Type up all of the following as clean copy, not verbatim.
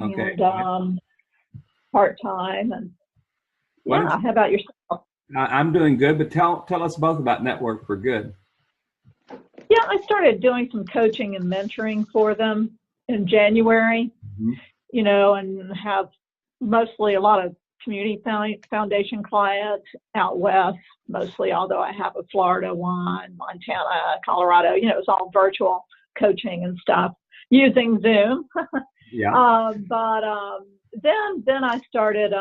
Okay. and part-time. And Why yeah, don't how about yourself? I'm doing good, but tell us both about Network for Good. Yeah, I started doing some coaching and mentoring for them in January, Mm-hmm. and have mostly a lot of community foundation clients out west, mostly, although I have a Florida one, Montana, Colorado. It's all virtual coaching and stuff using Zoom. Yeah. Then I started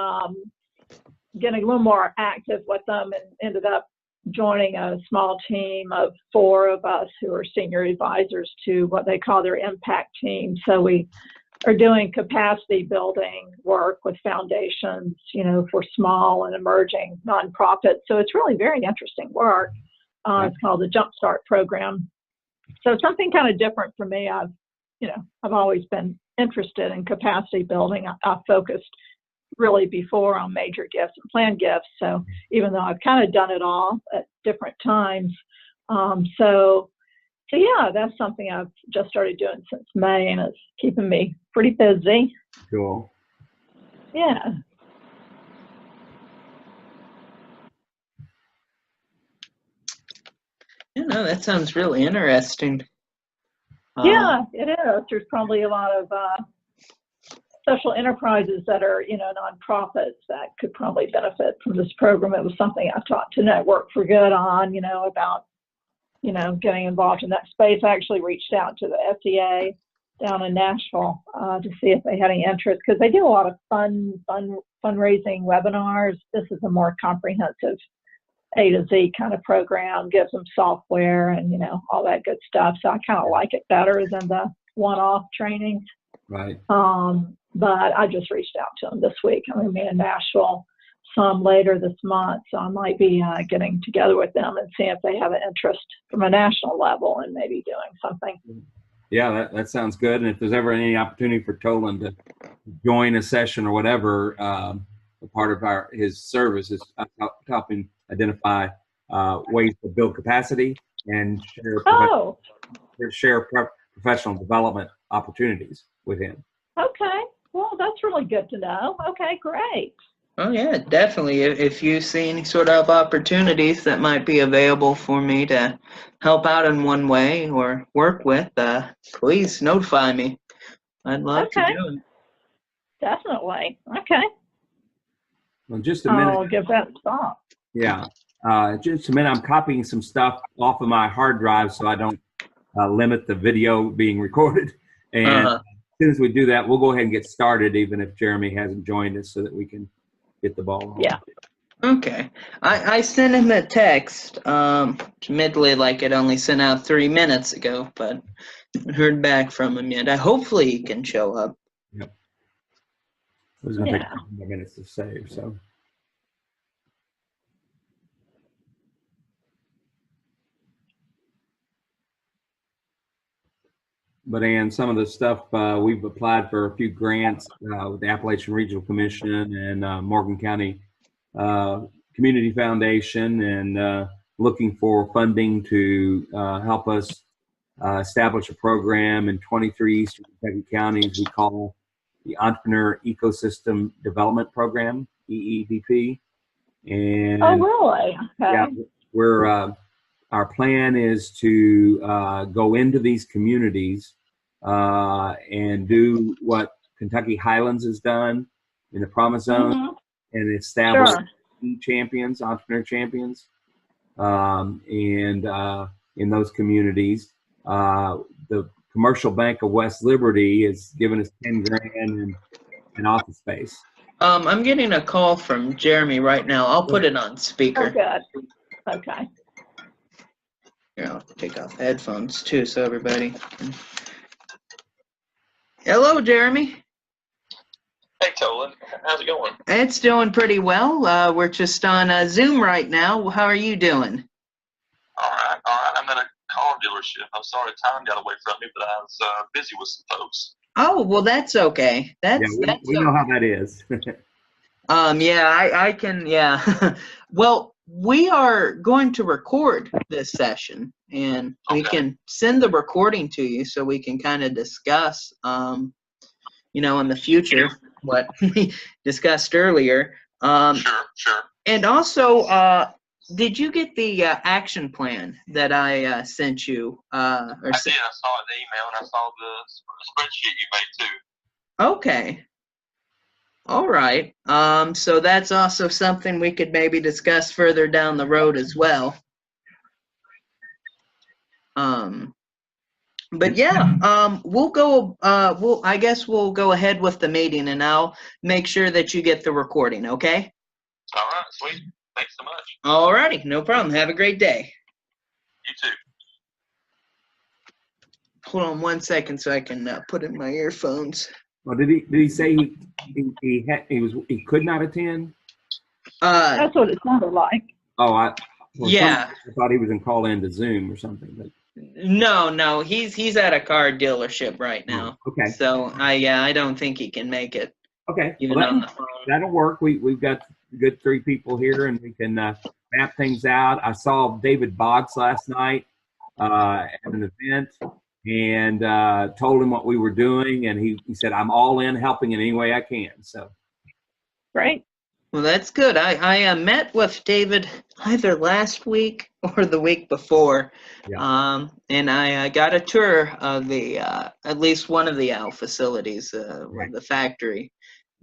getting a little more active with them and ended up joining a small team of 4 of us who are senior advisors to what they call their impact team. So we are doing capacity building work with foundations, for small and emerging nonprofits. So it's really very interesting work. It's called the Jumpstart Program. So something kind of different for me. I've always been interested in capacity building. I focused really before on major gifts and planned gifts. So even though I've kind of done it all at different times, so yeah, that's something I've just started doing since May, and it's keeping me pretty busy. Cool. Yeah. That sounds really interesting. Yeah, it is. There's probably a lot of social enterprises that are, nonprofits that could probably benefit from this program. It was something I taught to Network for Good on, about, getting involved in that space. I actually reached out to the FDA down in Nashville to see if they had any interest, because they do a lot of fundraising webinars. This is a more comprehensive A to Z kind of program, gives them software and, all that good stuff. So I kind of like it better than the one-off trainings. Right. But I just reached out to them this week. I'm going to be in Nashville some later this month, so I might be getting together with them and seeing if they have an interest from a national level and maybe doing something. Yeah, that sounds good. And if there's ever any opportunity for Toland to join a session or whatever, a part of his service is helping identify ways to build capacity and share professional development opportunities with him. Okay. Well, that's really good to know. Okay, great. Oh, yeah, definitely. If you see any sort of opportunities that might be available for me to help out in one way or work with, please notify me. I'd love to do it. Definitely. Okay. Well, just a minute. I'll give that a thought. Yeah. Just a minute. I'm copying some stuff off of my hard drive so I don't limit the video being recorded. And as soon as we do that, we'll go ahead and get started, even if Jeremy hasn't joined us, so that we can get the ball rolling. Yeah. Okay. I sent him a text, admittedly, like it only sent out 3 minutes ago, but I haven't heard back from him yet. Hopefully he can show up. Yep. It was going to take a couple more minutes to save, so. But Ann, some of the stuff we've applied for a few grants with the Appalachian Regional Commission and Morgan County Community Foundation, and looking for funding to help us establish a program in 23 Eastern Kentucky counties we call the Entrepreneur Ecosystem Development Program, EEDP. And really? Okay. Yeah, we're our plan is to go into these communities and do what Kentucky Highlands has done in the Promise Zone, and establish champions, entrepreneur champions, and in those communities. The Commercial Bank of West Liberty has given us 10 grand in office space. I'm getting a call from Jeremy right now. I'll put it on speaker. Oh, good. Okay. Here, I'll take off the headphones too, so everybody. Hello, Jeremy. Hey, Toland. How's it going? It's doing pretty well. We're just on Zoom right now. How are you doing? All right. I'm at a car dealership. I'm sorry time got away from me, but I was busy with some folks. Oh, well, that's okay. We know how that is. Yeah, I can, yeah. Well, we are going to record this session, and we can send the recording to you so we can kind of discuss in the future, what we discussed earlier. Sure. And also, did you get the action plan that I sent you? I did. I saw an email and I saw the spreadsheet you made too. Okay. All right. So that's also something we could maybe discuss further down the road as well. But yeah, I guess we'll go ahead with the meeting, and I'll make sure that you get the recording, okay? All right, sweet. Thanks so much. All righty, no problem. Have a great day. You too. Hold on 1 second so I can put in my earphones. Well, did he say he could not attend? That's what it sounded like. Oh, Yeah. I thought he was in call in to Zoom or something. But No, he's at a car dealership right now. okay. So I don't think he can make it. Okay. Even Well, on the phone. that'll work. We've got good 3 people here, and we can map things out. I saw David Boggs last night at an event, and told him what we were doing, and he said, "I'm all in, helping in any way I can." So Great. Well, that's good. I met with David either last week or the week before, Yeah. and I got a tour of the at least one of the Al facilities, Right. the factory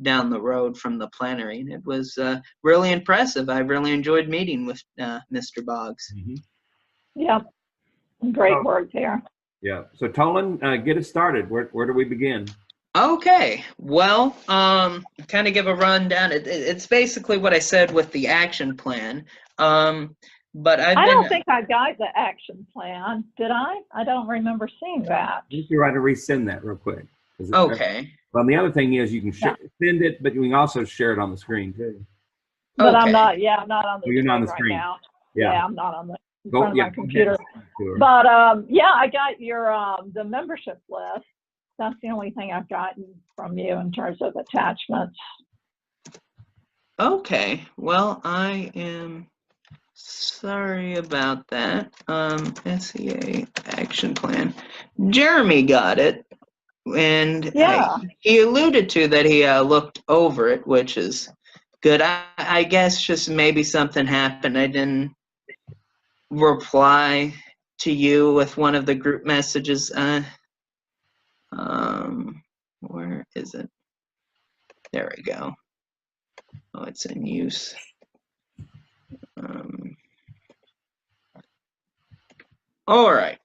down the road from the plenary, and it was really impressive. I really enjoyed meeting with Mr. Boggs. Mm-hmm. Yeah. Great work there. Yeah. So Toland, get us started. Where do we begin? Okay, well, kind of give a rundown. It's basically what I said with the action plan. But I don't think I got the action plan. Did I? I don't remember seeing that. You can try to resend that real quick. Okay. Well, the other thing is you can send it, but you can also share it on the screen too. But okay. I'm not on the You're screen not on the right screen. now. Yeah. I'm not on the in front of my Go computer. ahead. But I got your the membership list. That's the only thing I've gotten from you in terms of attachments. Okay, well, I am sorry about that. SEA action plan. Jeremy got it, and Yeah. he alluded to that he looked over it, which is good. I guess just maybe something happened. I didn't reply to you with one of the group messages. Where is it? There we go. Oh, it's in use. All right.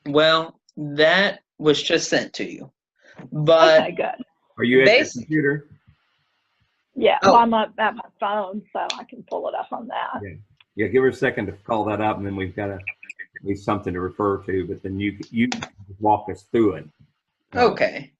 Well, that was just sent to you. But okay, good. Are you at your computer? Yeah, well, I'm up at my phone, so I can pull it up on that. Yeah. Give her a second to call that up, and then we've got at least something to refer to. But then you walk us through it. Okay.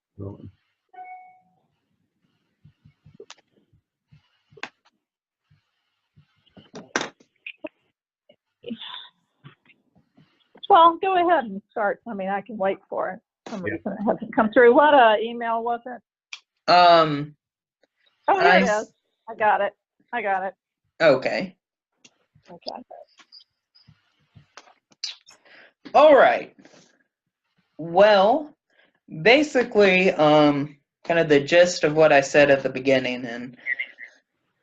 Well, go ahead and start. I mean, I can wait for it. For some reason it hasn't come through. What email was it? Oh, here it is. I got it. Okay. Okay. All right. Well, basically, kind of the gist of what I said at the beginning, and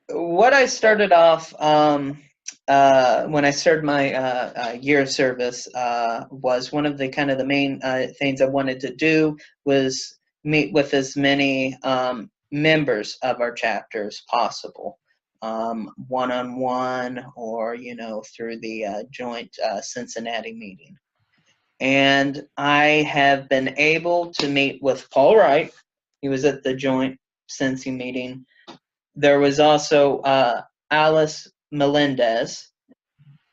what I started off when I started my year of service was one of the kind of the main things I wanted to do was meet with as many members of our chapter as possible, one-on-one or through the joint Cincinnati meeting. And I have been able to meet with Paul Wright. He was at the joint Cincy meeting. There was also Alice Melendez.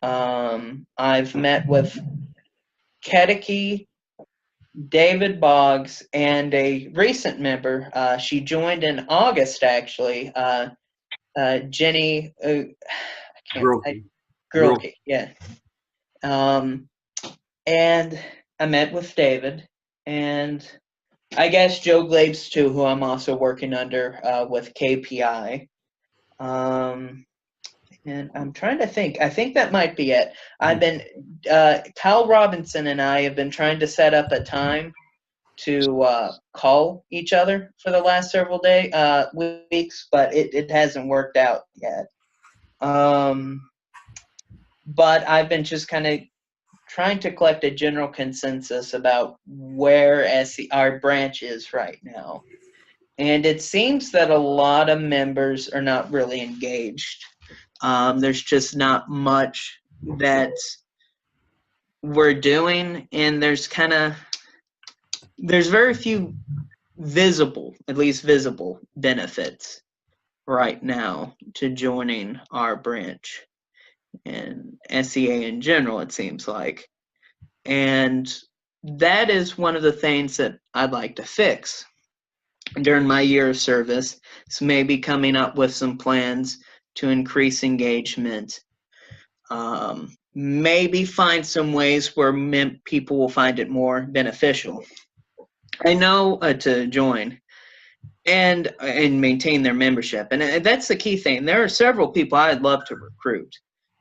I've met with Kedeke, David Boggs, and a recent member. She joined in August, actually. Jenny Grilke, yeah. And I met with David, and I guess Joe Glabes too, who I'm also working under with KPI. And I'm trying to think. I think that might be it. I've been Kyle Robinson and I have been trying to set up a time to call each other for the last several weeks, but it hasn't worked out yet. But I've been just kind of trying to collect a general consensus about where our branch is right now. And it seems that a lot of members are not really engaged. There's just not much that we're doing, and there's very few at least visible benefits right now to joining our branch and SEA in general, it seems like. And that is one of the things that I'd like to fix during my year of service. So maybe coming up with some plans to increase engagement, maybe find some ways where people will find it more beneficial. I know to join and maintain their membership, and that's the key thing. There are several people I'd love to recruit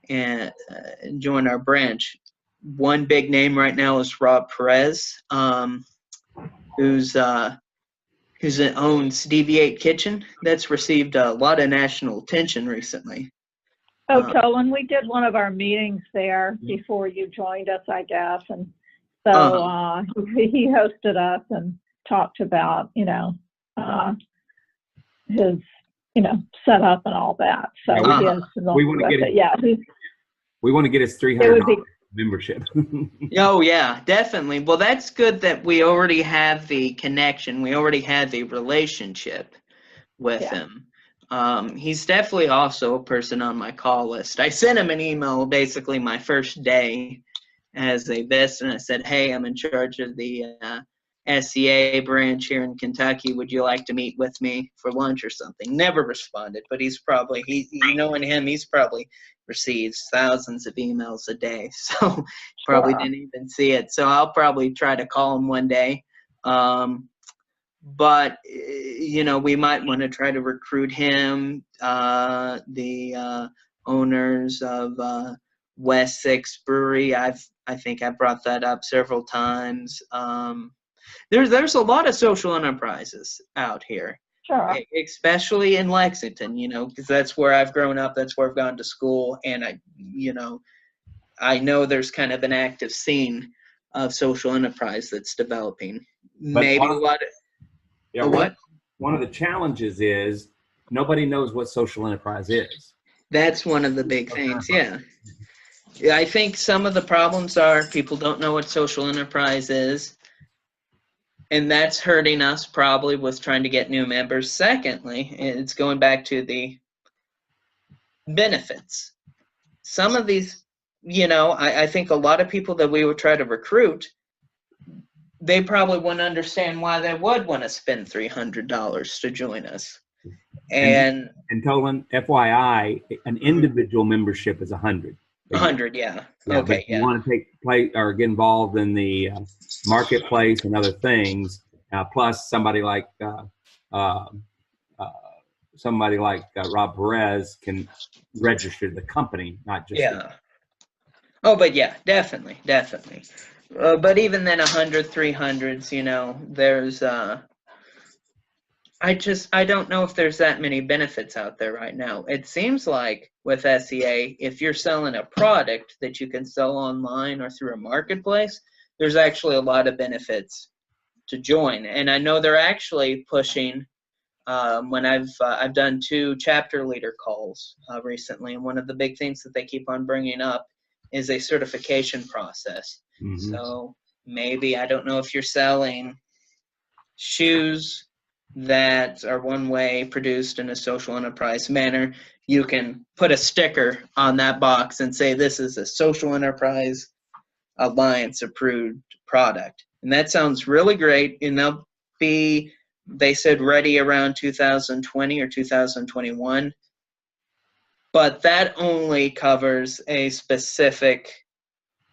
and join our branch. One big name right now is Rob Perez, who's owns Deviate Kitchen. That's received a lot of national attention recently. Oh, Toland, we did one of our meetings there before you joined us, I guess, and so he hosted us and talked about, his, setup and all that. So we want to get it. We want to get his $300 membership. Oh yeah, definitely. Well, that's good that we already have the connection. We already have the relationship with him. He's definitely also a person on my call list. I sent him an email basically my first day as a vest, and I said, hey, I'm in charge of the SEA branch here in Kentucky. Would you like to meet with me for lunch or something? Never responded, but he's probably, knowing him, he's probably receives thousands of emails a day, so probably didn't even see it. So I'll probably try to call him one day. But we might want to try to recruit him, the owners of West Six Brewery. I think I brought that up several times. There's a lot of social enterprises out here. Sure. Especially in Lexington, because that's where I've grown up. That's where I've gone to school. And I know there's kind of an active scene of social enterprise that's developing. But maybe one of the challenges is nobody knows what social enterprise is. That's one of the big things. Yeah. I think some of the problems are people don't know what social enterprise is. And that's hurting us probably with trying to get new members. Secondly, it's going back to the benefits. Some of these, I think a lot of people that we would try to recruit, they probably wouldn't understand why they would want to spend $300 to join us. And Toland, FYI, an individual membership is $100. $100, yeah. Okay, yeah. You want to get involved in the marketplace and other things. Plus, somebody like Rob Perez can register the company, not just. Yeah. Oh, but yeah, definitely. But even then, 100, 300s, there's. I don't know if there's that many benefits out there right now. It seems like with SEA, if you're selling a product that you can sell online or through a marketplace, there's actually a lot of benefits to join. And I know they're actually pushing, when I've done 2 chapter leader calls recently, and one of the big things that they keep on bringing up is a certification process. Mm-hmm. So maybe, I don't know if you're selling shoes that are one way produced in a social enterprise manner, you can put a sticker on that box and say this is a social enterprise alliance approved product. And that sounds really great. And they'll be, they said, ready around 2020 or 2021. But that only covers a specific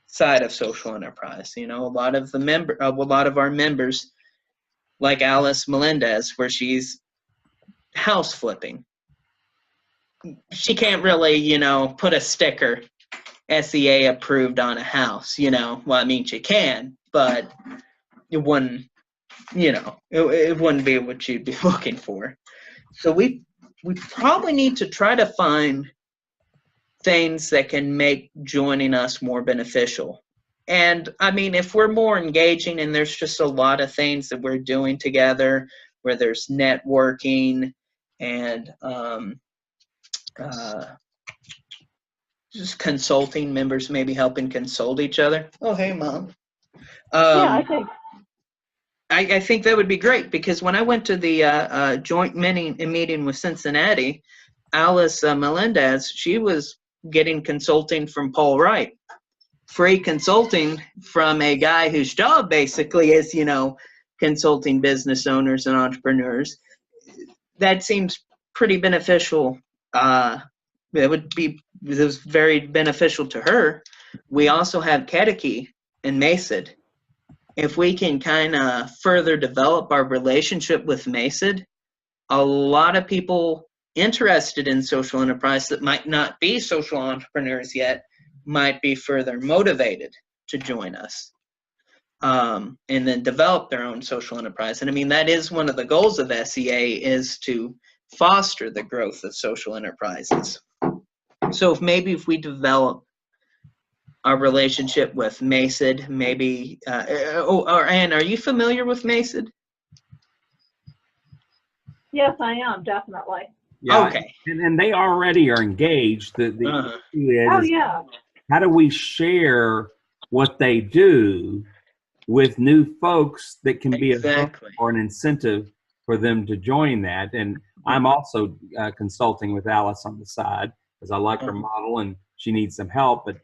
side of social enterprise. A lot of our members, like Alice Melendez, where she's house flipping. She can't really, put a sticker SEA approved on a house, Well, I mean, she can, but it wouldn't it wouldn't be what you'd be looking for. So we probably need to try to find things that can make joining us more beneficial. And I mean, if we're more engaging and there's just a lot of things that we're doing together, where there's networking and just consulting, members maybe helping consult each other. Oh, hey, Mom. Yeah, I think. I think that would be great, because when I went to the joint meeting with Cincinnati, Alice Melendez, she was getting consulting from Paul Wright. Free consulting from a guy whose job basically is, consulting business owners and entrepreneurs. That seems pretty beneficial. It was very beneficial to her. We also have Kedeke and Masid. If we can kind of further develop our relationship with Masid, a lot of people interested in social enterprise that might not be social entrepreneurs yet might be further motivated to join us, and then develop their own social enterprise. And I mean, that is one of the goals of SEA, is to foster the growth of social enterprises. So if we develop our relationship with Masid, maybe, Ann, are you familiar with Masid? Yes, I am, definitely. Yeah, Okay. and they already are engaged. The issue is, Oh, yeah. how do we share what they do with new folks that can be a hook or an incentive for them to join that? And I'm also consulting with Alice on the side, because I like her model and she needs some help. But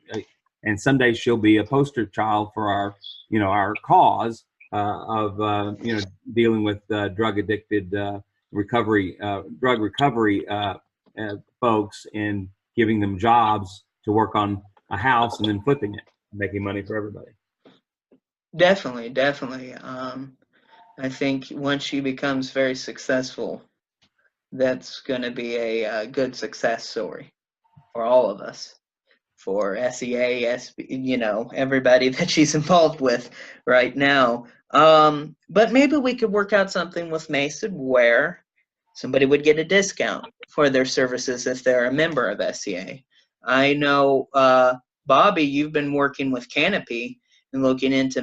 and someday she'll be a poster child for our cause of dealing with drug addicted drug recovery folks, and giving them jobs to work on a house and then flipping it, making money for everybody. Definitely. I think once she becomes very successful, that's going to be a good success story for all of us, for SEA, everybody that she's involved with right now. But maybe we could work out something with Mason where somebody would get a discount for their services if they're a member of SEA. I know, Bobby, you've been working with Canopy and looking into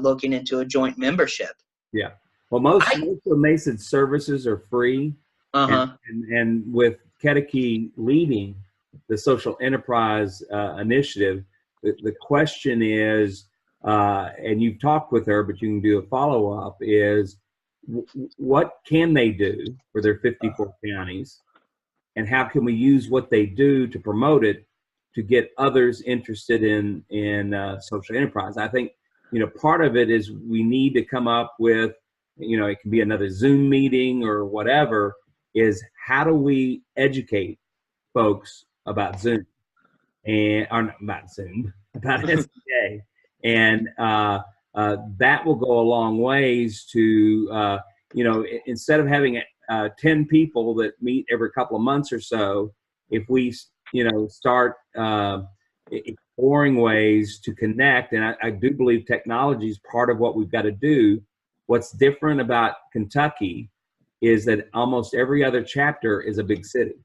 looking into a joint membership. Yeah. Well, most of Mason's services are free. And with Kedeke leading the social enterprise initiative, the question is, and you've talked with her, but you can do a follow-up, is what can they do for their 54 counties, and how can we use what they do to promote it to get others interested in social enterprise? I think, part of it is we need to come up with, it can be another Zoom meeting or whatever, is how do we educate folks about Zoom about SEA, and that will go a long ways to, instead of having 10 people that meet every couple of months or so, if we, start exploring ways to connect. And I do believe technology is part of what we've got to do. What's different about Kentucky is that almost every other chapter is a big city.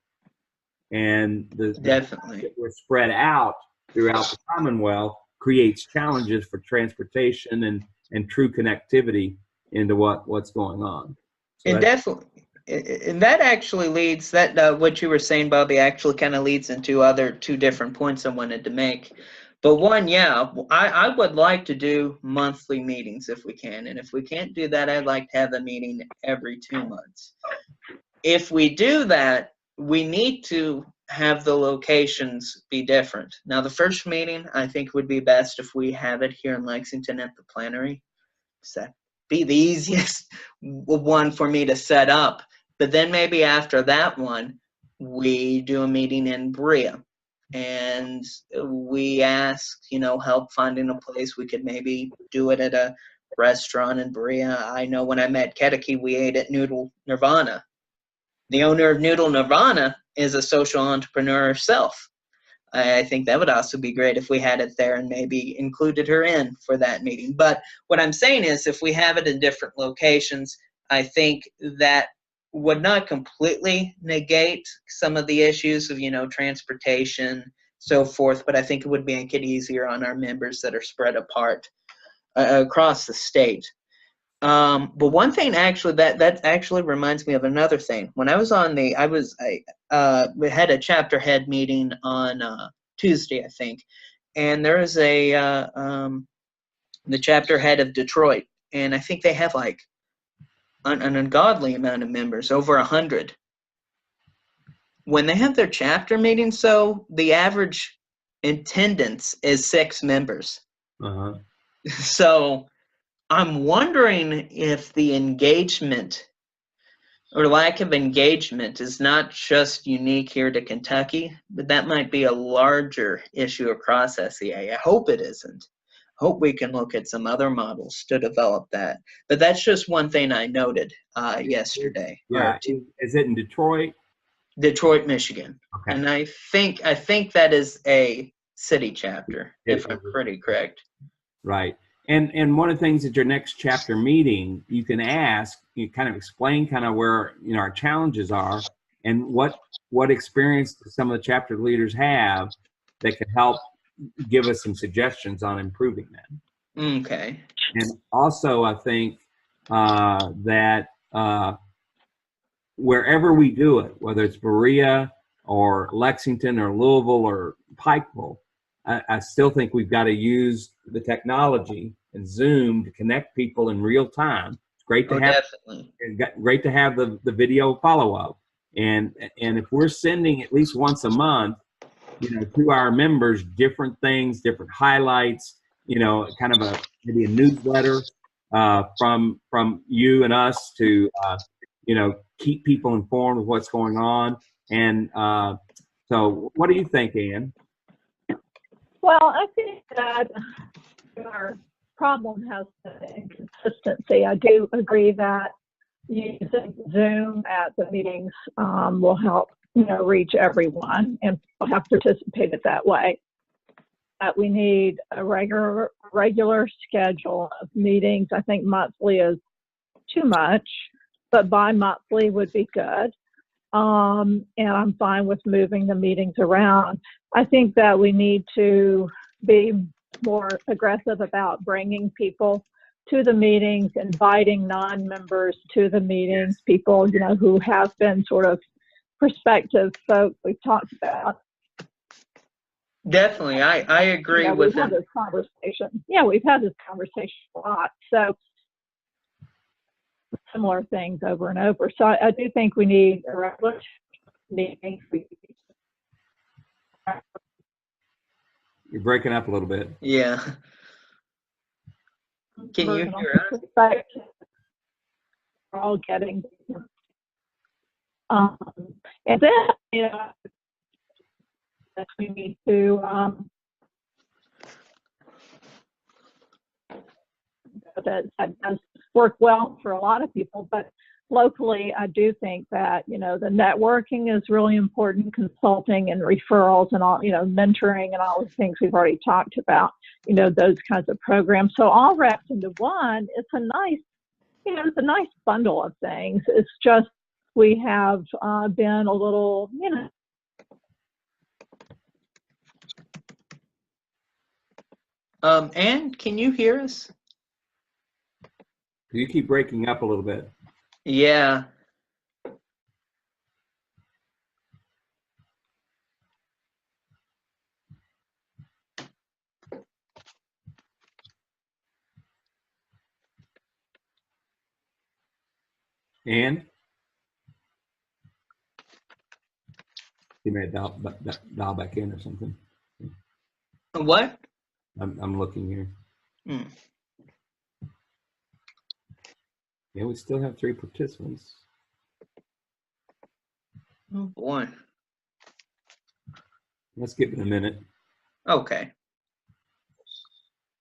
And Definitely, we're spread out throughout the Commonwealth creates challenges for transportation and true connectivity into what's going on. So and definitely, and that actually leads what you were saying, Bobby, actually kind of leads into two different points I wanted to make. But one, I would like to do monthly meetings if we can. And if we can't do that, I'd like to have a meeting every 2 months. If we do that, we need to have the locations be different. Now, the first meeting, I think, would be best if we have it here in Lexington at the Plenary. So that'd be the easiest one for me to set up. But then maybe after that one, we do a meeting in Berea. And we ask, help finding a place. We could maybe do it at a restaurant in Berea. I know when I met Kedeke, we ate at Noodle Nirvana. The owner of Noodle Nirvana is a social entrepreneur herself. I think that would also be great if we had it there and maybe included her in for that meeting. But what I'm saying is, if we have it in different locations, I think that would not completely negate some of the issues of, transportation, so forth, but I think it would make it easier on our members that are spread apart across the state. But one thing actually that actually reminds me of another thing. When I was on we had a chapter head meeting on Tuesday, I think, and there is the chapter head of Detroit, and I think they have like an ungodly amount of members, over 100. When they have their chapter meetings, so the average attendance is 6 members. Uh-huh. So I'm wondering if the engagement or lack of engagement is not just unique here to Kentucky, but that might be a larger issue across SEA. I hope it isn't. I hope we can look at some other models to develop that. But that's just one thing I noted yesterday. Yeah. Is it in Detroit? Detroit, Michigan. Okay. And I think that is a city chapter, if I'm pretty correct. Right. And one of the things at your next chapter meeting, you can ask, you kind of explain kind of where, our challenges are and what experience some of the chapter leaders have that can help give us some suggestions on improving that. Okay. And also, I think that wherever we do it, whether it's Berea or Lexington or Louisville or Pikeville, I still think we've got to use the technology and Zoom to connect people in real time. It's great to have. Definitely. Great to have the video follow up, and if we're sending at least once a month, to our members, different things, different highlights, kind of maybe a newsletter from you and us to keep people informed of what's going on. And so, what do you think, Ann? Well, I think that our problem has been inconsistency. I do agree that using Zoom at the meetings will help, reach everyone and people have participated that way. That we need a regular schedule of meetings. I think monthly is too much, but bi-monthly would be good. And I'm fine with moving the meetings around. I think that we need to be more aggressive about bringing people to the meetings, inviting non-members to the meetings, people, who have been sort of prospective folks we've talked about. Definitely, I agree with we've had this conversation. Yeah, we've had this conversation a lot. So similar things over and over. So I do think we need a regular meeting. You're breaking up a little bit. Yeah. Can you hear us? We're all getting, and then that we need to that does work well for a lot of people, but locally, I do think that, the networking is really important, consulting and referrals and all, mentoring and all the things we've already talked about, those kinds of programs. So all wrapped into one, it's a nice bundle of things. It's just, we have been a little, Ann, can you hear us? You keep breaking up a little bit. Yeah. Ann? You may dial back in or something. What? I'm looking here. Hmm. Yeah, we still have 3 participants. Oh boy. Let's give it a minute. Okay.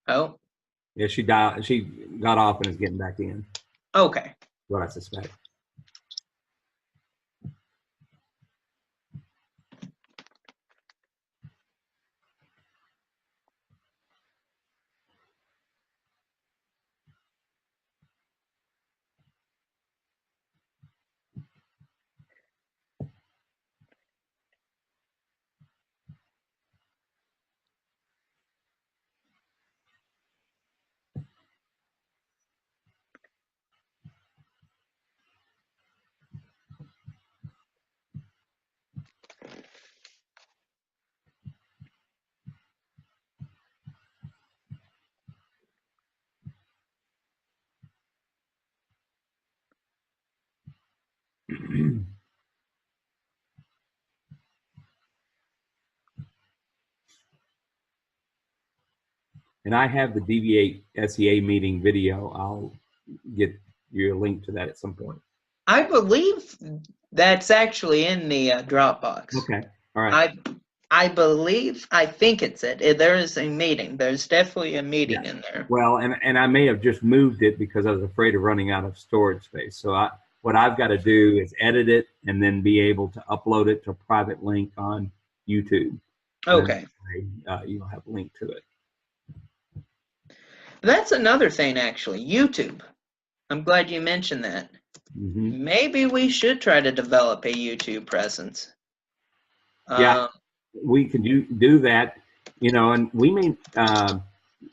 Oh. Yeah, she got off and is getting back in. Okay. What I suspect. And I have the DV8 SEA meeting video. I'll get you a link to that at some point. I believe that's actually in the Dropbox. Okay. All right. I think it's it. There is a meeting. There's definitely a meeting in there. Well, and I may have just moved it because I was afraid of running out of storage space. So what I've got to do is edit it and then be able to upload it to a private link on YouTube. Okay. You'll have a link to it. That's another thing, actually. YouTube. I'm glad you mentioned that. Mm-hmm. Maybe we should try to develop a YouTube presence. Yeah, we can do that, and we may,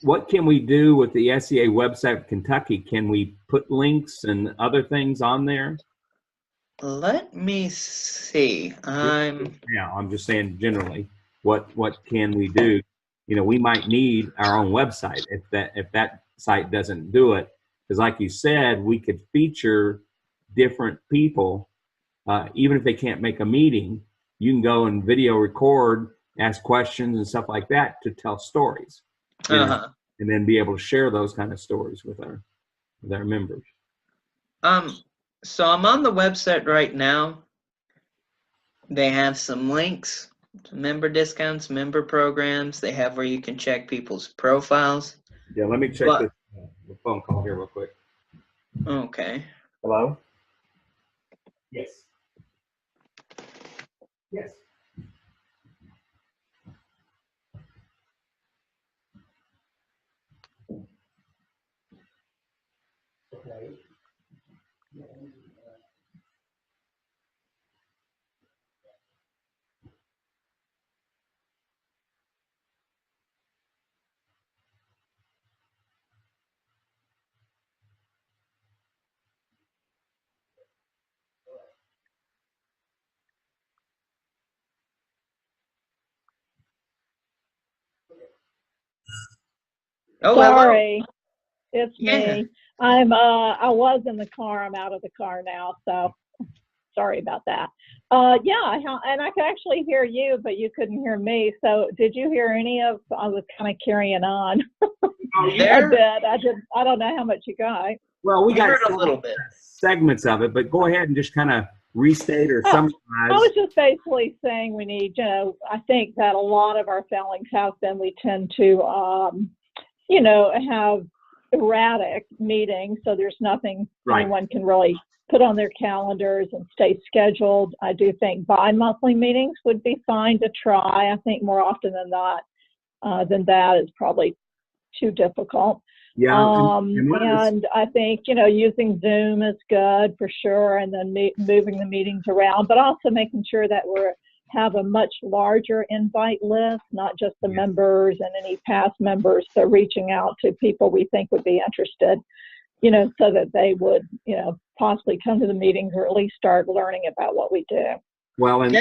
what can we do with the SEA website of Kentucky? Can we put links and other things on there? Let me see. I'm just saying generally, what can we do? We might need our own website if that site doesn't do it. Because like you said, we could feature different people, even if they can't make a meeting. You can go and video record, ask questions and stuff like that to tell stories, and then be able to share those kind of stories with our members. So I'm on the website right now. They have some links to member discounts, member programs. They have where you can check people's profiles. Yeah, let me check this the phone call here real quick. Okay. Hello? Yes. Yes. Okay. Oh, Sorry, hello. it's me. I was in the car. I'm out of the car now, so sorry about that. And I could actually hear you, but you couldn't hear me. So did you hear any of? I was kind of carrying on. Oh, yeah. I did. I don't know how much you got. Well, we got heard a little bit segments of it, but go ahead and just kind of restate or summarize. I was just basically saying we need, I think that a lot of our failings have been we tend to, have erratic meetings, so there's nothing anyone can really put on their calendars and stay scheduled. I do think bi-monthly meetings would be fine to try. I think more often than that is probably too difficult. Yeah, and I think, using Zoom is good for sure, and then moving the meetings around, but also making sure that we have a much larger invite list, not just the members and any past members, but reaching out to people we think would be interested, so that they would, possibly come to the meetings or at least start learning about what we do. Well, and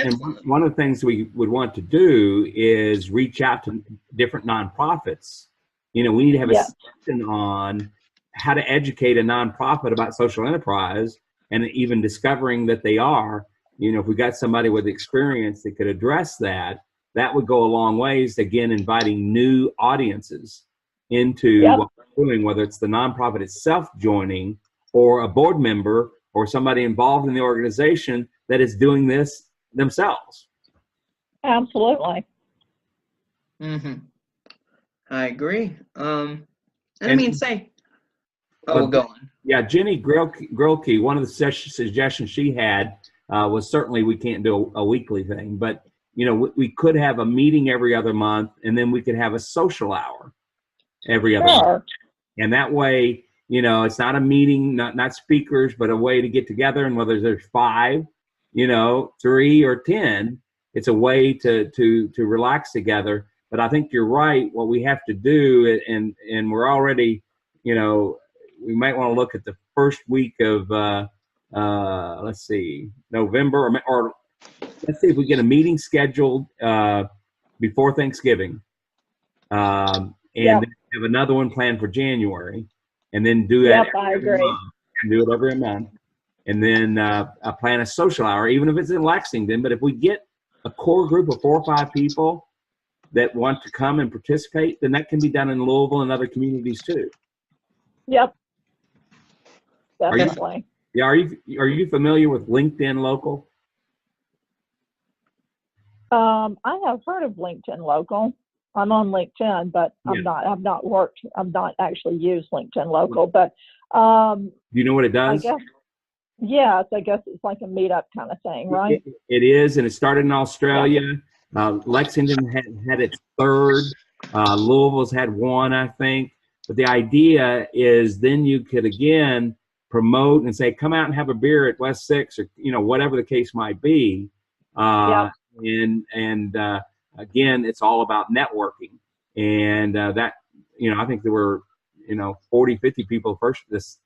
one of the things we would want to do is reach out to different nonprofits. We need to have a section on how to educate a nonprofit about social enterprise, and even discovering that they are. If we got somebody with experience that could address that, that would go a long ways. Again, inviting new audiences into what we're doing, whether it's the nonprofit itself joining, or a board member, or somebody involved in the organization that is doing this themselves. Absolutely. Mm-hmm. I agree. Go on. Yeah, Jenny Grillkey, one of the suggestions she had was certainly we can't do a weekly thing, but we could have a meeting every other month, and then we could have a social hour every other month. And that way, it's not a meeting, not speakers, but a way to get together. And whether there's 5, 3 or 10, it's a way to relax together. But I think you're right. What we have to do, and we're already, we might want to look at the first week of, let's see, November, or let's see if we get a meeting scheduled before Thanksgiving, and then have another one planned for January, and then do that. I agree. And do it every month. and then plan a social hour, even if it's in Lexington. But if we get a core group of 4 or 5 people that want to come and participate, then that can be done in Louisville and other communities too. Yep. Are you, Definitely. yeah, are you familiar with LinkedIn Local? I have heard of LinkedIn Local. I'm on LinkedIn, but Yeah. I've not actually used LinkedIn Local, but Do you know what it I does? guess, yes, I guess it's like a meetup kind of thing, right? It is, and it started in Australia. Lexington had its third. Louisville's had one, I think. But the idea is then you could again promote and say, come out and have a beer at West 6, or whatever the case might be. Yep. And again, it's all about networking. And that, I think there were 40, 50 people first.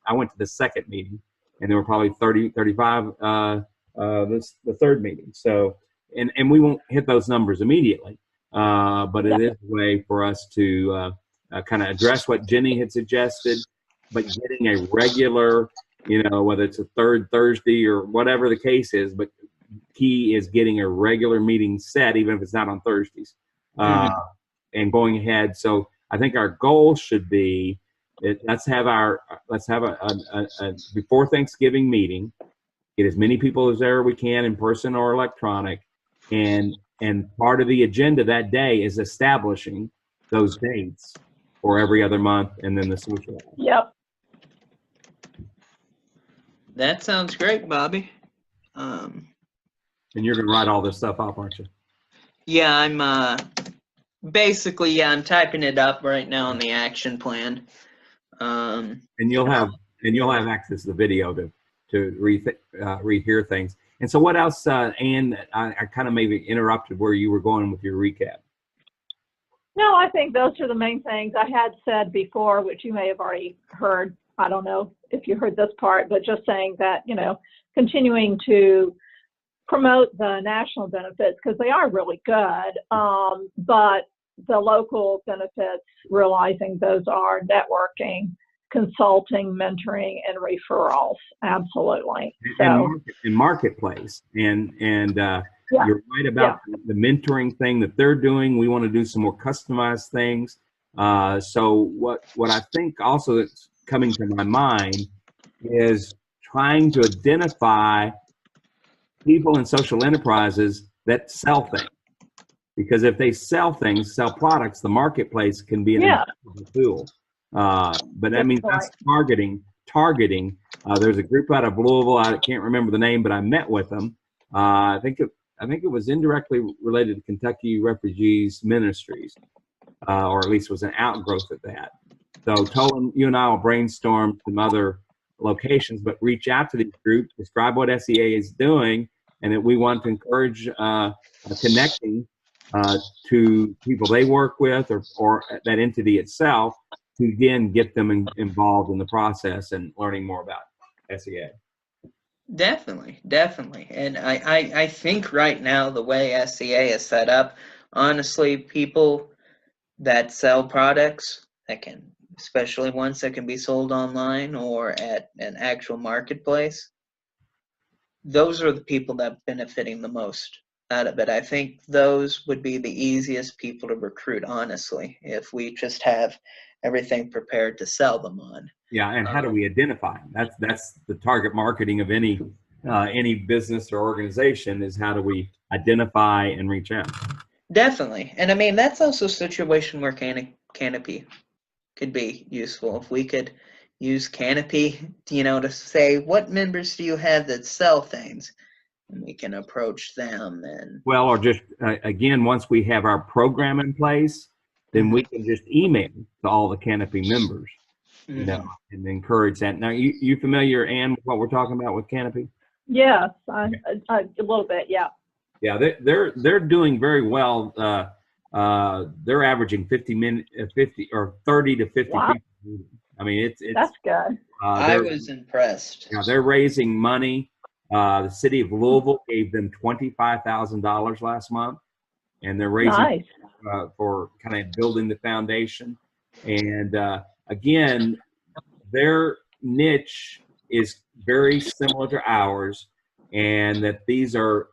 I went to the second meeting, and there were probably 30, 35 the third meeting. So, and we won't hit those numbers immediately, but it is a way for us to kind of address what Jenny had suggested, but getting a regular, whether it's a third Thursday or whatever the case is, but key is getting a regular meeting set, even if it's not on Thursdays, and going ahead. So I think our goal should be, let's have a before Thanksgiving meeting, get as many people as ever we can in person or electronic, and part of the agenda that day is establishing those dates for every other month, and then the social hour. Yep. That sounds great, Bobby. And you're going to write all this stuff up, aren't you? Yeah, I'm basically, I'm typing it up right now on the action plan. And you'll have access to the video to rehear things. And so what else, Ann, I kind of maybe interrupted where you were going with your recap. No, I think those are the main things I had said before, which you may have already heard. I don't know if you heard this part, but just saying that, continuing to promote the national benefits, because they are really good, but the local benefits, realizing those are networking, consulting, mentoring, and referrals. Absolutely. So, and marketplace. And you're right about the mentoring thing that they're doing. We want to do some more customized things. So what I think also that's coming to my mind is trying to identify people in social enterprises that sell things. Because if they sell things, sell products, the marketplace can be an incredible tool. But that means that's targeting. There's a group out of Louisville. I can't remember the name, but I met with them. I think it was indirectly related to Kentucky Refugees Ministries, or at least was an outgrowth of that. So Toland, you and I will brainstorm some other locations, but reach out to these groups, describe what SEA is doing, and that we want to encourage connecting to people they work with, or that entity itself, to again get them involved in the process and learning more about SEA. Definitely. And I think right now the way SEA is set up, honestly, people that sell products that can, especially ones that can be sold online or at an actual marketplace, those are the people that are benefiting the most out of it. I think those would be the easiest people to recruit, honestly, if we just have everything prepared to sell them on. Yeah, and how do we identify them? That's the target marketing of any business or organization, is how do we identify and reach out? Definitely. And I mean, that's also a situation where Canopy could be useful. If we could use Canopy, to say, what members do you have that sell things? And we can approach them. And well, or just again, once we have our program in place, then we can just email to all the Canopy members, and encourage that. Now, you familiar, Ann, with what we're talking about with Canopy? yes, a little bit. Yeah. Yeah, they're doing very well. They're averaging 50 or 30 to 50 Wow. people. I mean, it's That's good. I was impressed. Yeah, they're raising money. The city of Louisville gave them $25,000 last month, and they're raising for kind of building the foundation. And again, their niche is very similar to ours, and that these are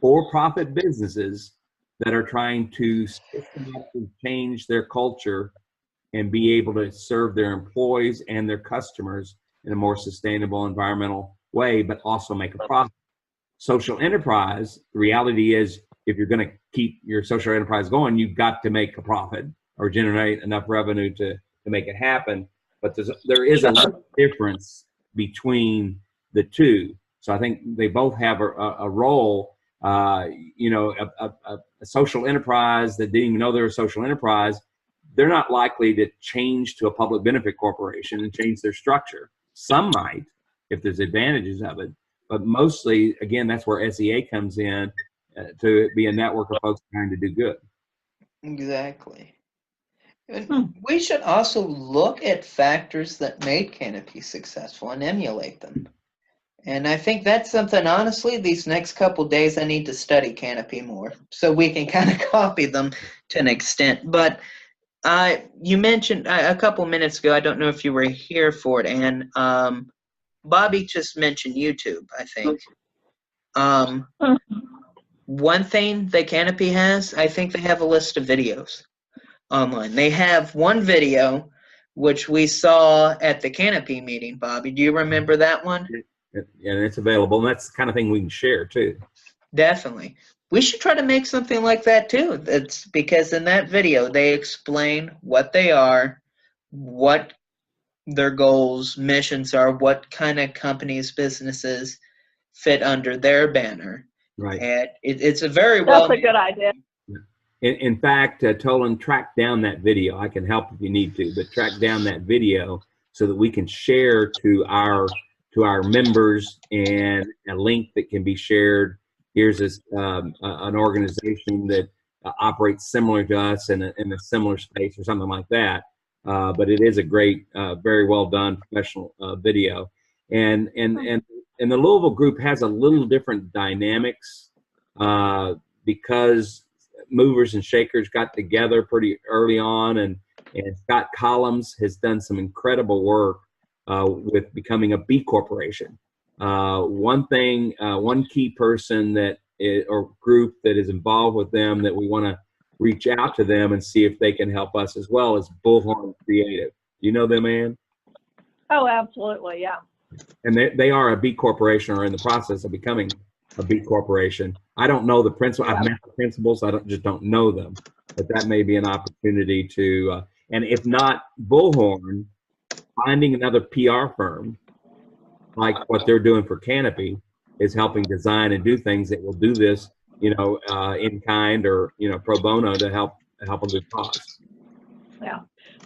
for-profit businesses that are trying to systematically change their culture and be able to serve their employees and their customers in a more sustainable environmental way, but also make a profit. Social enterprise, the reality is, if you're going to keep your social enterprise going, you've got to make a profit or generate enough revenue to make it happen. But there is a difference between the two. So I think they both have a role. You know, a social enterprise that didn't even know they're a social enterprise, they're not likely to change to a public benefit corporation and change their structure. Some might, if there's advantages of it, but mostly, again, that's where SEA comes in, to be a network of folks trying to do good. Exactly. And we should also look at factors that made Canopy successful and emulate them. And I think that's something, honestly, these next couple days I need to study Canopy more so we can kind of copy them to an extent. But you mentioned a couple minutes ago, I don't know if you were here for it, and Bobby just mentioned YouTube, I think. One thing that Canopy has, I think they have a list of videos online. They have one video, which we saw at the Canopy meeting, Bobby. Do you remember that one? And it's available, and that's the kind of thing we can share too. Definitely. We should try to make something like that too. That's because in that video, they explain what they are, what their goals, missions are, what kind of companies, businesses fit under their banner. Right. And it's a very well. That's a good idea. In fact, Toland, track down that video. I can help if you need to, but track down that video so that we can share to our members, and a link that can be shared. Here's an organization that operates similar to us in a similar space or something like that. But it is a great, very well done professional video. And the Louisville group has a little different dynamics because movers and shakers got together pretty early on, and Scott Collins has done some incredible work with becoming a B corporation. One key person or group that is involved with them that we want to reach out to them and see if they can help us as well is Bullhorn Creative. Do you know them, Ann? Oh, absolutely, yeah. And they are a B corporation, or in the process of becoming a B corporation. I don't know the principal. I've met the principals. I just don't know them. But that may be an opportunity to, and if not Bullhorn, finding another PR firm like what they're doing for Canopy is helping design and do things that will do this, in kind or, pro bono to help a good cause. Yeah.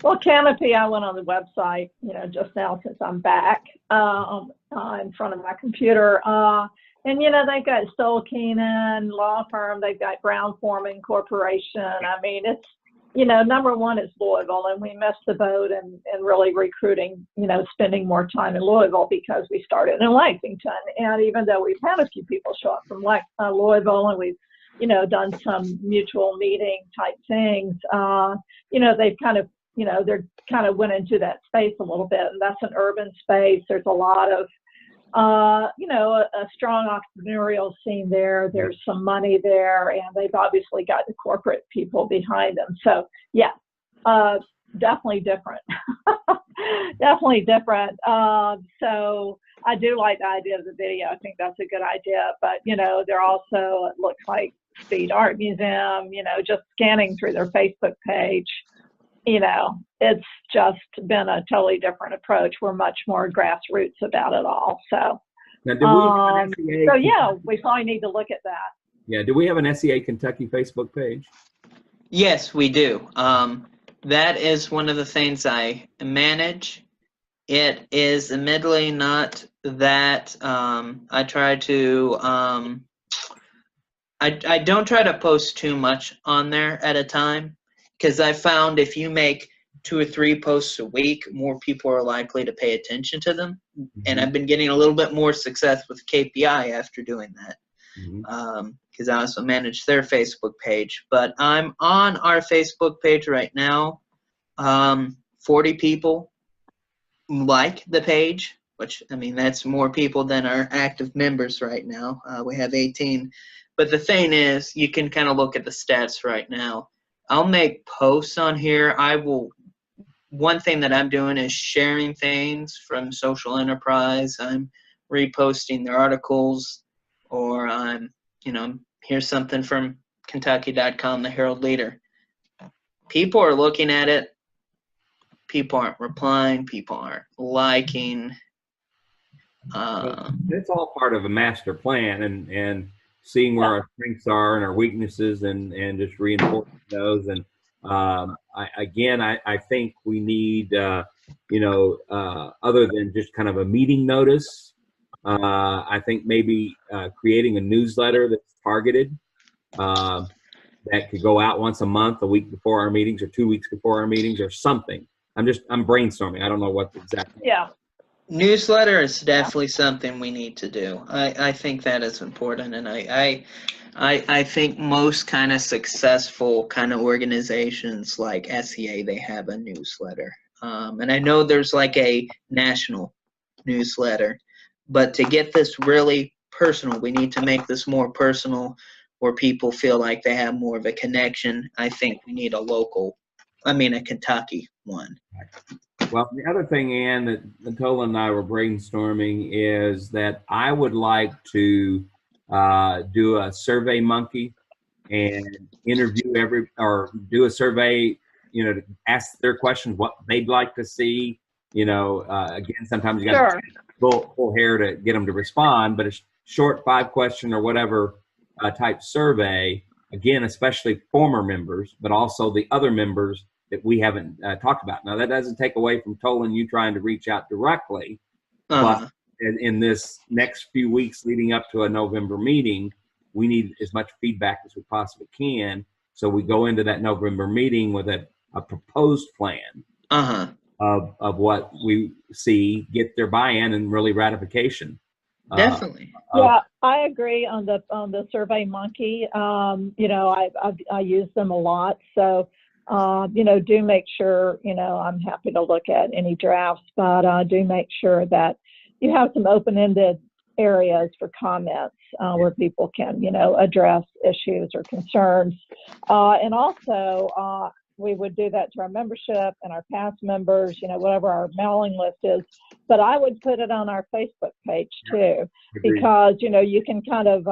Well, Canopy, I went on the website, just now since I'm back in front of my computer. And, they've got Stoll Keenan Law Firm. They've got Brown Foreman Corporation. I mean, it's, number one is Louisville, and we missed the boat and really recruiting, spending more time in Louisville because we started in Lexington. And even though we've had a few people show up from Louisville, and we've, done some mutual meeting type things, they've kind of, they're kind of went into that space a little bit, and that's an urban space. There's a lot of, a strong entrepreneurial scene there. There's some money there, and they've obviously got the corporate people behind them. So, yeah, definitely different. Definitely different. So I do like the idea of the video. I think that's a good idea. But, they're also, it looks like Speed Art Museum, just scanning through their Facebook page. It's just been a totally different approach. We're much more grassroots about it all. So, now, do we have an SEA? So yeah, we probably need to look at that. Yeah. Do we have an SEA Kentucky Facebook page? Yes, we do. That is one of the things I manage. It is admittedly not that I try to. I don't try to post too much on there at a time, because I found if you make 2 or 3 posts a week, more people are likely to pay attention to them. Mm-hmm. And I've been getting a little bit more success with KPI after doing that, because I also manage their Facebook page. But I'm on our Facebook page right now. 40 people like the page. which, I mean, that's more people than our active members right now. We have 18. But the thing is, you can kind of look at the stats right now. I'll make posts on here. One thing that I'm doing is sharing things from social enterprise. I'm reposting their articles, or I'm, here's something from Kentucky.com, the Herald Leader. People are looking at it. People aren't replying. People aren't liking. It's all part of a master plan, and seeing where our strengths are and our weaknesses, and just reinforcing those. And I think we need, other than just kind of a meeting notice, I think maybe creating a newsletter that's targeted, that could go out once a month, a week before our meetings, or 2 weeks before our meetings, or something. I'm brainstorming. I don't know what exactly. Yeah. Newsletter is definitely something we need to do. I think that is important, and I think most kind of successful kind of organizations like SEA, they have a newsletter. And I know there's like a national newsletter, but to get this really personal, we need to make this more personal, where people feel like they have more of a connection. I think we need a Kentucky one. Well, the other thing, Ann, that Toland and I were brainstorming is that I would like to do a survey monkey and interview do a survey, to ask their questions, what they'd like to see. Again, sometimes you got to pull hair to get them to respond, but a short 5-question or whatever type survey, again, especially former members, but also the other members that we haven't talked about. Now, that doesn't take away from Toland, you trying to reach out directly, but in this next few weeks leading up to a November meeting, we need as much feedback as we possibly can, so we go into that November meeting with a proposed plan of what we see, get their buy-in and really ratification. Definitely. Yeah, I agree on the Survey Monkey. I use them a lot, so do make sure, I'm happy to look at any drafts, but do make sure that you have some open-ended areas for comments where people can, address issues or concerns. And also, we would do that to our membership and our past members, whatever our mailing list is. But I would put it on our Facebook page too, because, you can kind of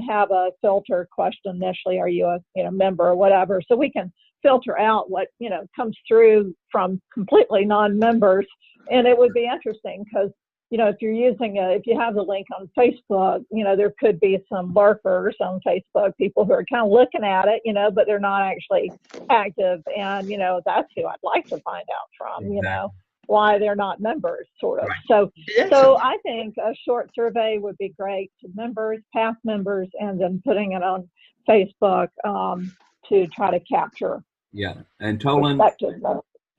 have a filter question initially, are you a member or whatever, so we can filter out what comes through from completely non-members. And it would be interesting because if you're if you have the link on Facebook, there could be some lurkers on Facebook, people who are kind of looking at it, but they're not actually active. And that's who I'd like to find out from, why they're not members, sort of. Right. So I think a short survey would be great to members, past members, and then putting it on Facebook to try to capture. Yeah, and Toland,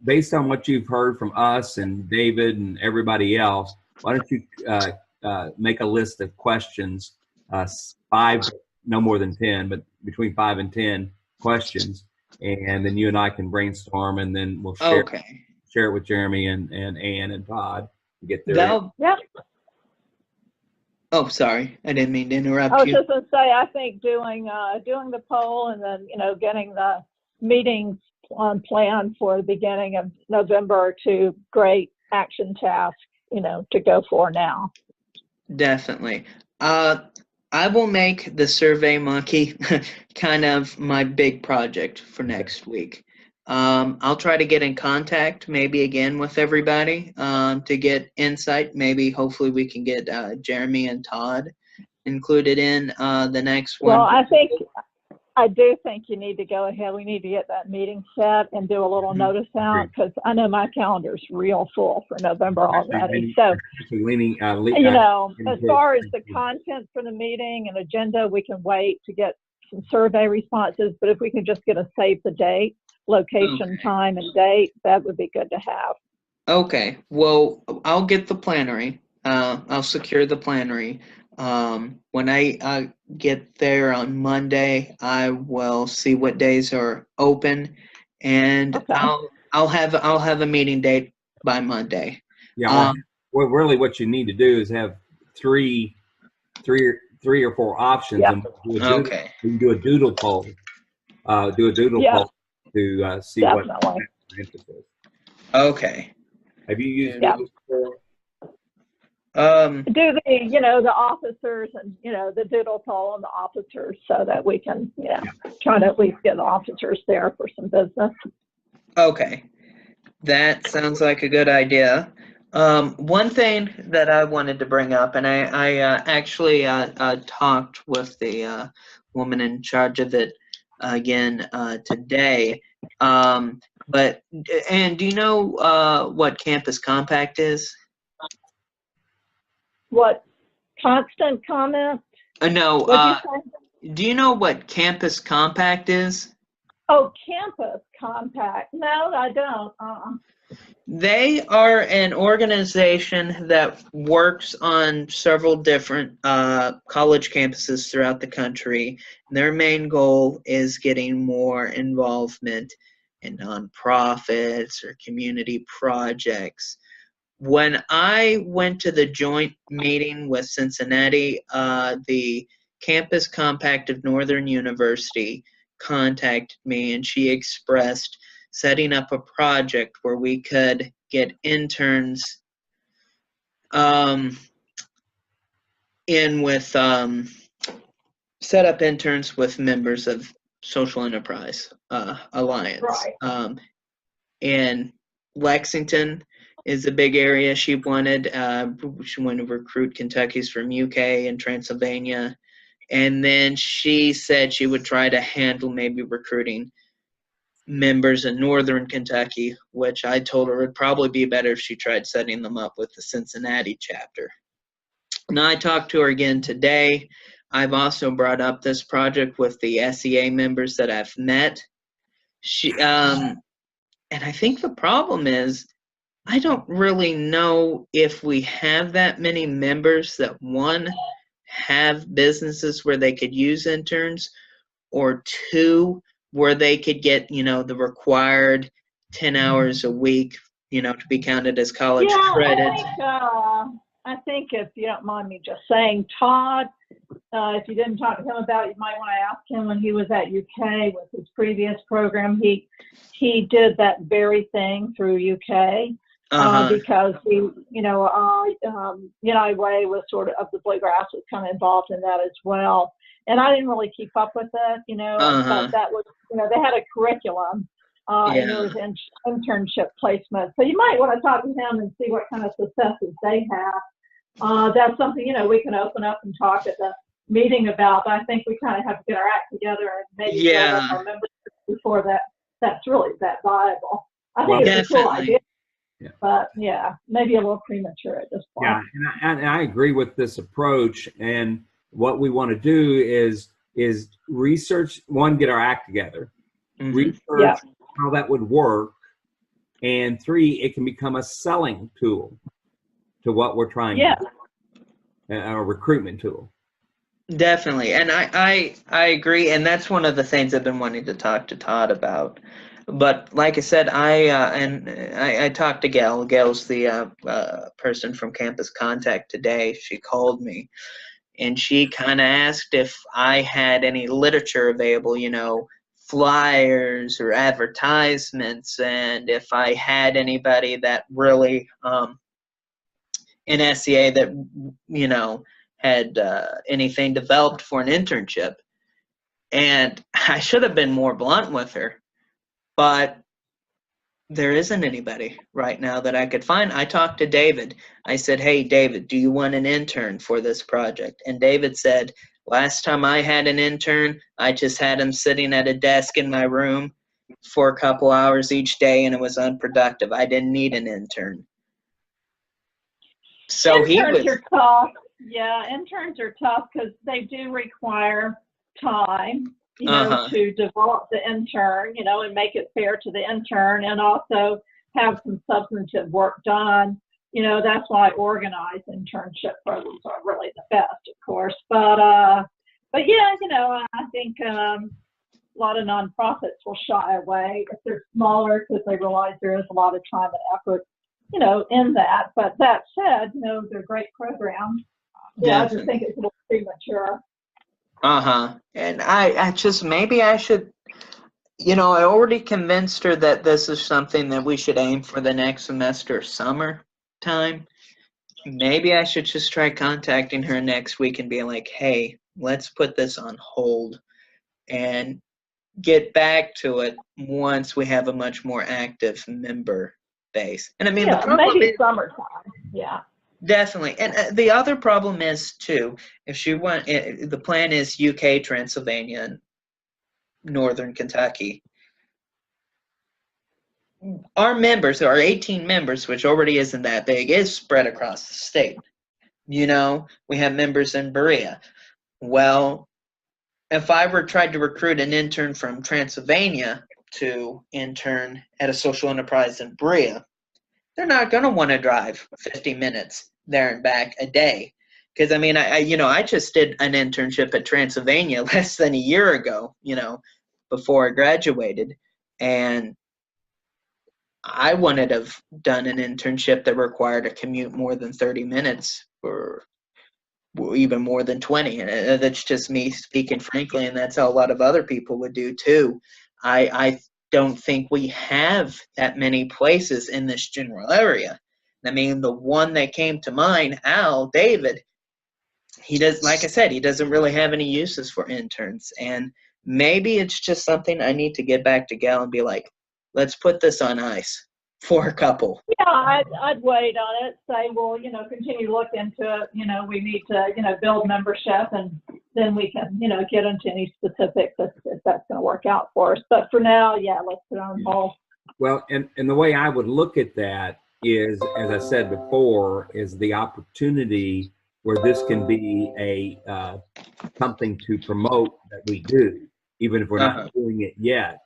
based on what you've heard from us and David and everybody else, why don't you make a list of questions, 5, no more than 10, but between 5 and 10 questions, and then you and I can brainstorm, and then we'll share it with Jeremy and Ann and Todd to get there. Yeah. Oh, sorry, I didn't mean to interrupt you. I was you. just going to say, I think doing the poll and then getting the meetings on plan for the beginning of November to great action tasks, to go for now. Definitely. I will make the Survey Monkey kind of my big project for next week. I'll try to get in contact maybe again with everybody to get insight. Maybe hopefully we can get Jeremy and Todd included in the next one. Well, I do think you need to go ahead. We need to get that meeting set and do a little notice out, because I know my calendar's real full for November already. So, as far as the content for the meeting and agenda, we can wait to get some survey responses. But if we can just get a save the date, location, time, and date, that would be good to have. Okay. Well, I'll get the plenary. I'll secure the plenary. When I get there on Monday, I will see what days are open, and I'll have a meeting date by Monday. Yeah, well, really what you need to do is have three or four options, Yeah. and Okay. you can do a doodle poll. Do a doodle Yeah. poll to see what Definitely. your interest is. Okay. Have you used Yeah. doodles before? Do the officers and, the doodle poll on the officers so that we can, try to at least get the officers there for some business. Okay. That sounds like a good idea. One thing that I wanted to bring up, and I actually talked with the woman in charge of it again today. And do you know what Campus Compact is? What, constant comment? No. What'd you say? Do you know what Campus Compact is? Oh, Campus Compact. No, I don't. They are an organization that works on several different college campuses throughout the country. Their main goal is getting more involvement in nonprofits or community projects. When I went to the joint meeting with Cincinnati, the Campus Compact of Northern University contacted me, and she expressed setting up a project where we could get interns set up interns with members of Social Enterprise Alliance. Right. And Lexington is a big area she wanted. She wanted to recruit Kentuckians from UK and Transylvania. And then she said she would try to handle maybe recruiting members in northern Kentucky, which I told her would probably be better if she tried setting them up with the Cincinnati chapter. Now I talked to her again today. I've also brought up this project with the SEA members that I've met. And I think the problem is I don't really know if we have that many members that, one, have businesses where they could use interns, or two, where they could get, the required 10 hours a week, to be counted as college credit. I think if you don't mind me just saying, Todd, if you didn't talk to him about it, you might want to ask him when he was at UK with his previous program. He did that very thing through UK. Because United Way was sort of the Bluegrass was kind of involved in that as well. And I didn't really keep up with it, but that was, they had a curriculum and there was internship placement. So you might want to talk to him and see what kind of successes they have. That's something, we can open up and talk at the meeting about, but I think we kind of have to get our act together and maybe build up our membership before that's really that viable. I think it's a cool idea. Yeah. But maybe a little premature at this point. Yeah, and I agree with this approach. And what we want to do is research, one, get our act together, research how that would work, and three, it can become a selling tool to what we're trying to do, a recruitment tool. Definitely, and I agree, and that's one of the things I've been wanting to talk to Todd about. But like I said, I talked to Gail. Gail's the person from Campus Contact today. She called me, and she kind of asked if I had any literature available, flyers or advertisements, and if I had anybody that really in SEA that had anything developed for an internship. And I should have been more blunt with her. But there isn't anybody right now that I could find. I talked to David. I said, hey, David, do you want an intern for this project? And David said, last time I had an intern, I just had him sitting at a desk in my room for a couple hours each day, and it was unproductive. I didn't need an intern. So interns are tough. Yeah, interns are tough because they do require time. To develop the intern, and make it fair to the intern, and also have some substantive work done. That's why organized internship programs are really the best, of course. But I think a lot of nonprofits will shy away if they're smaller because they realize there is a lot of time and effort in that. But that said, they're great programs. Yeah, I just think it's a little premature. And I just, maybe I should, I already convinced her that this is something that we should aim for the next semester, summer time. Maybe I should just try contacting her next week and be like, hey, let's put this on hold and get back to it once we have a much more active member base. And I mean, the problem maybe is, summertime. Yeah. Definitely. And the other problem is, too, if she went, the plan is UK, Transylvania, and Northern Kentucky. Our members, our 18 members, which already isn't that big, is spread across the state. We have members in Berea. Well, if I were tried to recruit an intern from Transylvania to intern at a social enterprise in Berea, they're not going to want to drive 50 minutes there and back a day. Because, I mean, I just did an internship at Transylvania less than a year ago, before I graduated. And I wouldn't have done an internship that required a commute more than 30 minutes or even more than 20. And that's just me speaking frankly, and that's how a lot of other people would do too. I don't think we have that many places in this general area. I mean, the one that came to mind, David, he does, like I said, he doesn't really have any uses for interns. And maybe it's just something I need to get back to Gal and be like, let's put this on ice for a couple. Yeah, I'd wait on it, say, well, continue to look into it. We need to, build membership, and then we can, get into any specifics if that's going to work out for us. But for now, yeah, let's put it on hold. Well, and the way I would look at that is, as I said before, is the opportunity where this can be a something to promote that we do, even if we're not doing it yet.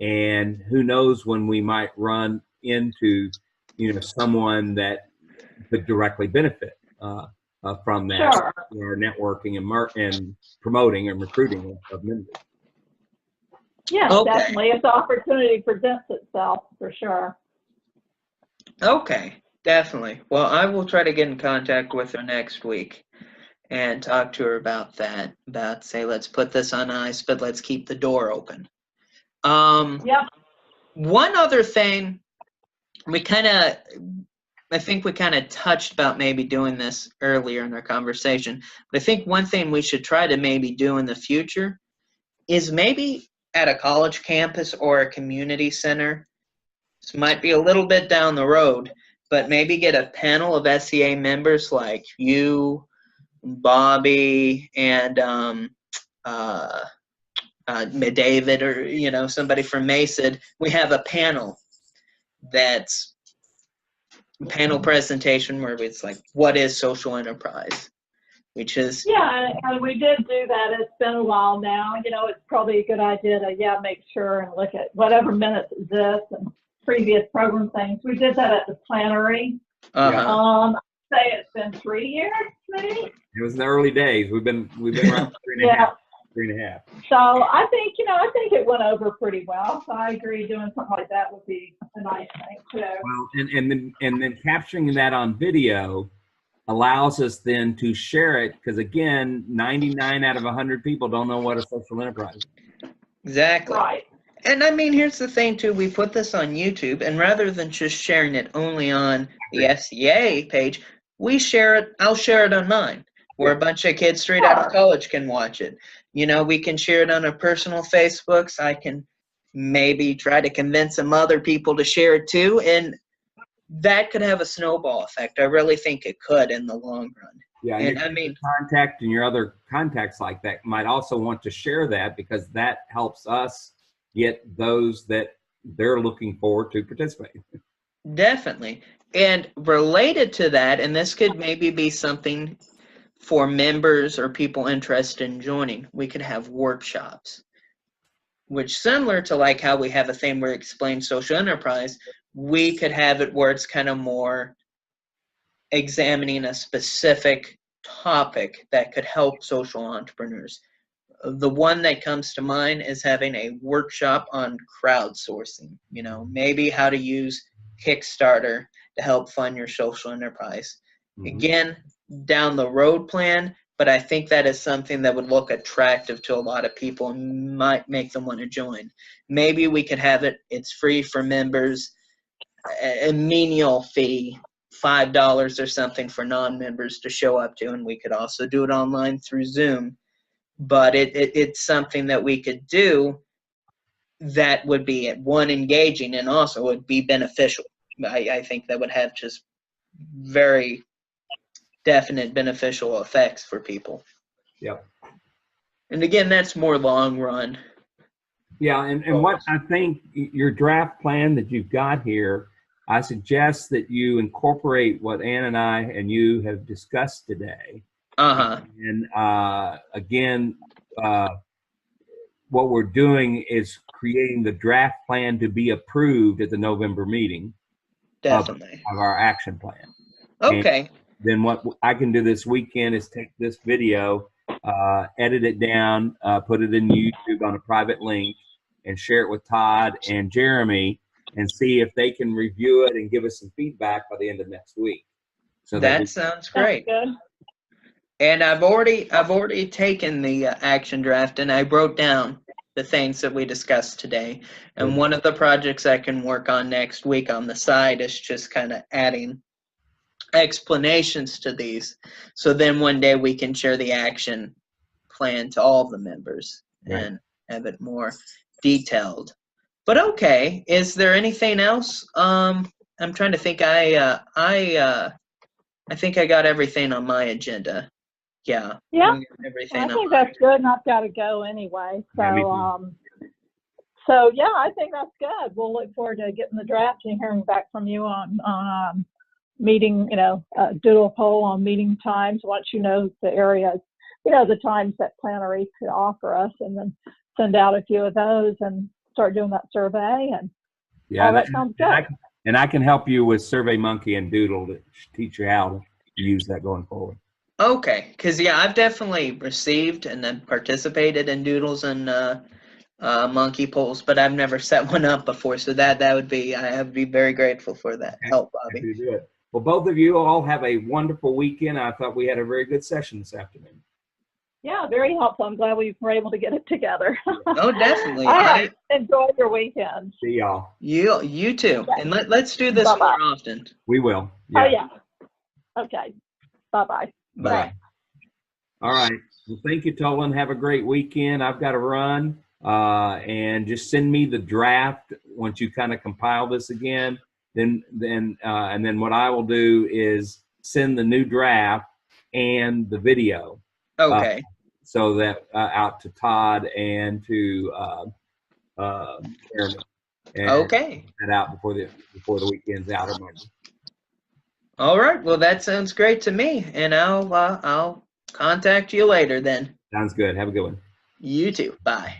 And who knows when we might run into, someone that could directly benefit from that. Sure. Our networking and promoting and recruiting of members. Yeah, definitely. If the opportunity presents itself, for sure. Okay, definitely. Well, I will try to get in contact with her next week and talk to her about that. Say, let's put this on ice, but let's keep the door open. Yeah. One other thing, I think we kind of touched about maybe doing this earlier in our conversation, but I think one thing we should try to maybe do in the future is maybe at a college campus or a community center. This might be a little bit down the road, but maybe get a panel of SEA members like you, Bobby, and David, or somebody from Mesa. We have a panel that's panel presentation where it's like, what is social enterprise? Which is and we did do that. It's been a while now. It's probably a good idea to make sure and look at whatever minutes exist and previous program things. We did that at the Plannery. I'd say it's been 3 years, maybe. It was in the early days. We've been around for 3.5. So I think it went over pretty well. So I agree, doing something like that would be a nice thing too. Well, and then capturing that on video allows us then to share it, because again, 99 out of 100 people don't know what a social enterprise is. Exactly. Right. And I mean, here's the thing too, we put this on YouTube, and rather than just sharing it only on the SEA page, I'll share it on mine, where a bunch of kids straight out of college can watch it. We can share it on our personal Facebooks. I can maybe try to convince some other people to share it too, and that could have a snowball effect. I really think it could in the long run. Yeah, and I mean, contact and your other contacts like that might also want to share that, because that helps us get those that they're looking forward to participate. Definitely. And related to that, and this could maybe be something for members or people interested in joining, we could have workshops, which, similar to like how we have a thing where it explains social enterprise, we could have it where it's kind of more examining a specific topic that could help social entrepreneurs. The one that comes to mind is having a workshop on crowdsourcing, maybe how to use Kickstarter to help fund your social enterprise. Mhm. Again, down the road plan, but I think that is something that would look attractive to a lot of people and might make them want to join. Maybe we could have it's free for members, a menial fee, $5 or something for non-members to show up to, and we could also do it online through Zoom. But it's something that we could do that would be engaging and also would be beneficial. I think that would have just very definite beneficial effects for people. Yep. And again, that's more long run. Yeah, and what I think your draft plan that you've got here, I suggest that you incorporate what Ann and I and you have discussed today. And again, what we're doing is creating the draft plan to be approved at the November meeting. Definitely. Of our action plan. Okay. And then what I can do this weekend is take this video, edit it down, put it in YouTube on a private link, and share it with Todd and Jeremy, and see if they can review it and give us some feedback by the end of next week. So that sounds great. Good. And I've already taken the action draft, and I wrote down the things that we discussed today. And one of the projects I can work on next week on the side is just kind of adding explanations to these. So then one day we can share the action plan to all the members and have it more detailed. But okay, is there anything else? I'm trying to think. I think I got everything on my agenda. Yeah. Yeah. Everything. I think that's good, and I've got to go anyway. So, so yeah, I think that's good. We'll look forward to getting the draft and hearing back from you on meeting, doodle poll on meeting times once you know the areas, the times that Plannery could offer us, and then send out a few of those and start doing that survey. And all that sounds good. And I can help you with SurveyMonkey and Doodle to teach you how to use that going forward. Okay, because I've definitely received and then participated in doodles and monkey polls, but I've never set one up before. So I would be very grateful for that help, Bobby. You do it. Well, both of you all have a wonderful weekend. I thought we had a very good session this afternoon. Yeah, very helpful. I'm glad we were able to get it together. Oh, definitely. All right. Enjoy your weekend. See y'all. You too. Okay. And let's do this more often. We will. Yeah. Oh, yeah. Okay. Bye-bye. Bye. All right. Well, thank you, Toland. Have a great weekend. I've got to run. And just send me the draft once you kind of compile this again. And then what I will do is send the new draft and the video. Okay. So that out to Todd and to Jeremy. Okay. That out before the weekend's out or Monday. All right. Well, that sounds great to me, and I'll contact you later then. Sounds good. Have a good one. You too. Bye.